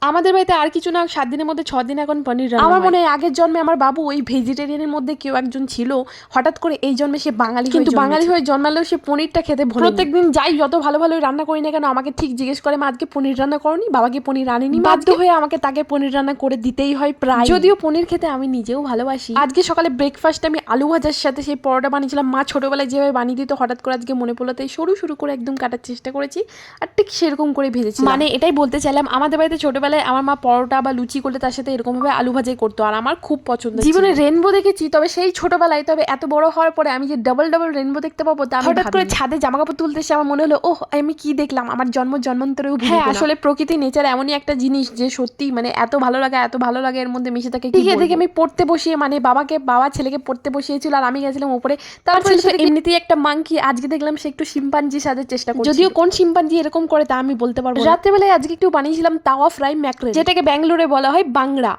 আমাদের বাড়িতে আর কিছু না 7 দিনের মধ্যে 6 দিন এখন পনির রান্না হয়। আমার মনে হয় আগের জন্মে আমার বাবু ওই ভেজিটেরিয়ানের মধ্যে কেউ একজন ছিল, হঠাৎ করে এই জন্মে সে বাঙালি হয়ে কিন্তু বাঙালি হয়ে জন্মালেও সে পনিরটা খেতে ভোলে। প্রত্যেকদিন যাই যত ভালো ভালো রান্না করি না কেন আমাকে ঠিক জিজ্ঞেস করে, মা আজকে পনির রান্না করনি, বাবাকে পনির আনেনি। বাধ্য হয়ে আমাকে তাকে পনির রান্না করে দিতেই হয় প্রায়, যদিও পনির খেতে আমি নিজেও ভালোবাসি। আজকে সকালে ব্রেকফাস্টে আমি আলু ভাজার সাথে সেই পরোটা বানিয়েছিলাম। মা ছোটবেলায় যেভাবে বানিয়ে দিত হঠাৎ করে আজকে মনে পড়লো, তাই সরু সরু করে একদম কাটার চেষ্টা করেছি আর ঠিক সেরকম করে ভেজেছি। মানে এটাই বলতে চাইলাম, আমাদের বাড়িতে ছোটবেলায় আমার মা পরোটা বা লুচি করলে তার সাথে এরকম ভাবে আলু ভাজাই করতো আর আমার খুব পছন্দ। জীবনে রেনবো দেখেছি তবে সেই ছোটবেলায়, তবে এত বড় হওয়ার পরে আমি যে ডাবল ডাবল রেনবো দেখতে পাবো তা হঠাৎ করে ছাদে জামা কাপড় তুলতে এসে আমার মনে হলো, ওহ আমি কি দেখলাম, আমার জন্মান্তরেও হ্যাঁ আসলে প্রকৃতি নেচার এমনই একটা জিনিস যে সত্যি মানে এত ভালো লাগে এর মধ্যে মিশে থাকে। দেখে আমি পড়তে বসিয়ে মানে বাবা ছেলেকে পড়তে বসিয়েছিল আর আমি গেছিলাম উপরে। তারপরে এমনিতেই একটা মাংকি, আজকে দেখলাম সে একটু শিম্পাঞ্জি সাজার চেষ্টা করছে, যদিও কোন শিম্পাঞ্জি এরকম করে তা আমি বলতে পারবো না। রাত্রেবেলায় আজকে একটু বানিয়েছিলাম তাওয়া ফ্রাই ম্যাকরেল, যেটাকে ব্যাঙ্গালোরে বলা হয় বাংড়া।